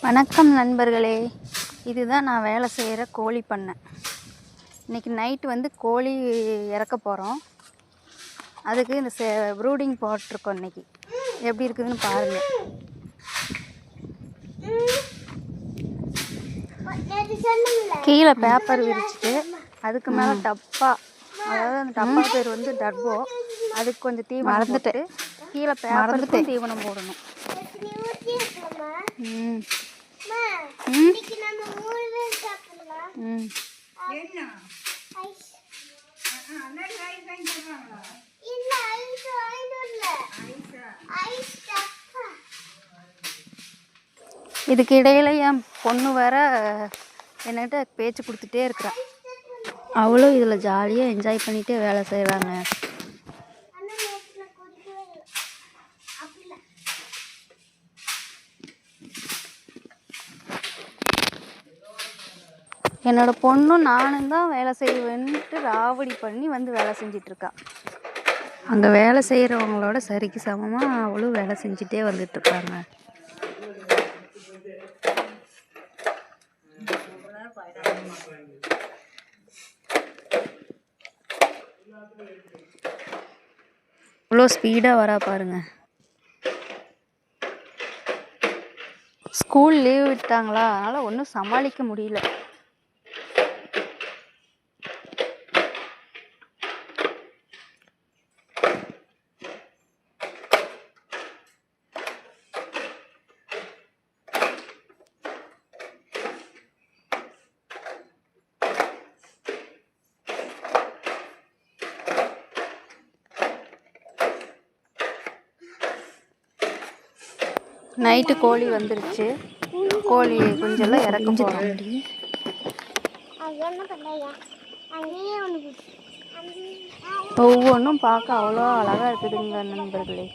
வணக்கம் நண்பர்களே, இதுதான் நான் வேலை செய்கிற கோழி பண்ணை. இன்றைக்கி நைட்டு வந்து கோழி இறக்க போகிறோம். அதுக்கு இந்த ப்ரூடிங் போட்டிருக்கோம். இன்றைக்கி எப்படி இருக்குதுன்னு பாருங்கள். கீழே பேப்பர் விரிச்சிட்டு அதுக்கு மேலே டப்பா, அதாவது அந்த டப்பா பேர் வந்து டர்போ, அதுக்கு கொஞ்சம் தீவனம் மறந்துட்டு கீழே பேப்பருக்கு தீவனம் போடணும். இதுக்கு இடையில என் பொண்ணு வேற என்கிட்ட பேச்சு கொடுத்துட்டே இருக்கிறான். அவளும் இதில் ஜாலியாக என்ஜாய் பண்ணிகிட்டே வேலை செய்கிறாங்க. என்னோடய பொண்ணும் நானும் தான் வேலை செய்வேன்ட்டு ராவடி பண்ணி வந்து வேலை செஞ்சிட்ருக்கா. அங்கே வேலை செய்கிறவங்களோட சரிக்கு சமமாக அவளும் வேலை செஞ்சுட்டே வந்துட்டுருக்காங்க. இவ்வளோ ஸ்பீடாக வரா பாருங்க. ஸ்கூல் லீவ் விட்டாங்களா, அதனால் ஒன்றும் சமாளிக்க முடியல. நைட்டு கோழி வந்துருச்சு. கோழி குஞ்செல்லாம் இறக்க போகிறோம். ஒவ்வொன்றும் பார்க்க அவ்வளோ அழகாக இருக்குதுங்க நண்பர்களே.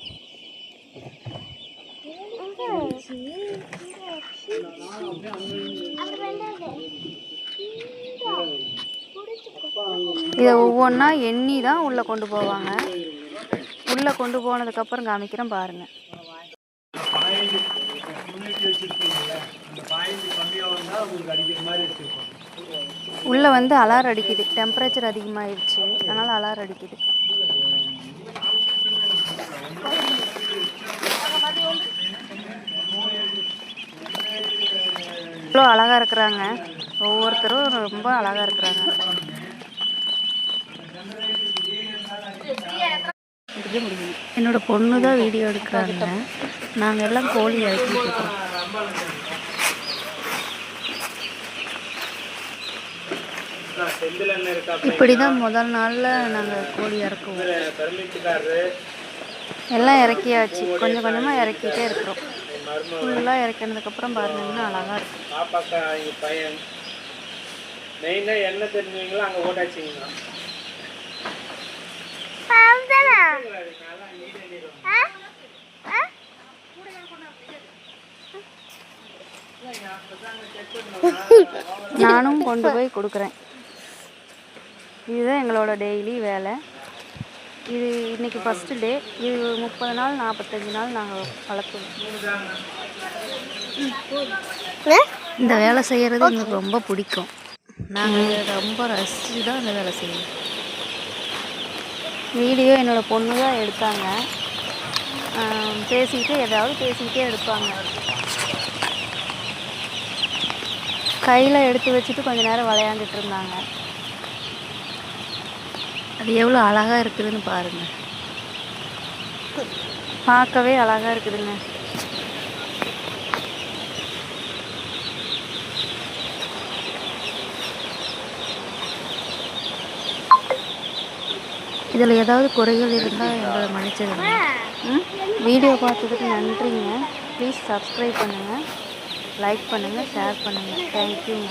இதை ஒவ்வொன்றா எண்ணி தான் உள்ளே கொண்டு போவாங்க. உள்ளே கொண்டு போனதுக்கப்புறம் காமிக்கிறேன் பாருங்கள். உள்ளே வந்து அலாரம் அடிக்குது. டெம்பரேச்சர் அதிகமாகிடுச்சு, அதனால் அலாரம் அடிக்குது. இவ்வளோ அழகாக இருக்கிறாங்க. ஒவ்வொருத்தரும் ரொம்ப அழகாக இருக்கிறாங்க. என்னோட பொண்ணு தான் வீடியோ எடுக்கிறாங்க. நாங்கள் எல்லாம் கோழி இறக்கிட்டு இருக்கோம். இப்படி தான் முதல் நாளில் நாங்கள் கோழி இறக்குவோம். எல்லாம் இறக்கியாச்சு. கொஞ்சம் கொஞ்சமாக இறக்கிட்டே இருக்கிறோம். ஃபுல்லாக இறக்கினதுக்கப்புறம் பாருங்கன்னா அழகாக இருக்கும். நானும் கொண்டு போய் கொடுக்குறேன். இதுதான் எங்களோட டெய்லி வேலை. இது இன்னைக்கு ஃபஸ்ட்டு டே. இது 30 நாள் 45 நாள் நாங்கள் வளர்த்துவோம். இந்த வேலை செய்கிறது எங்களுக்கு ரொம்ப பிடிக்கும். நாங்கள் ரொம்ப ரசித்து தான் இந்த வேலை செய்வோம். வீடியோ என்னோடய பொண்ணு தான் எடுத்தாங்க. ஏதாவது பேசிக்கிட்டே எடுப்பாங்க. கையில் எடுத்து வச்சுட்டு கொஞ்சம் நேரம் விளையாண்டுட்டு இருந்தாங்க. அது எவ்வளோ அழகாக இருக்குதுன்னு பாருங்கள். பார்க்கவே அழகாக இருக்குதுங்க. இதில் ஏதாவது குறைகள் இருந்தால் எங்களை மன்னிச்சிடுங்க. வீடியோ பார்த்ததுக்கு நன்றிங்க. ப்ளீஸ் சப்ஸ்கிரைப் பண்ணுங்கள், லைக் பண்ணுங்கள், ஷேர் பண்ணுங்கள். தேங்க்யூங்க.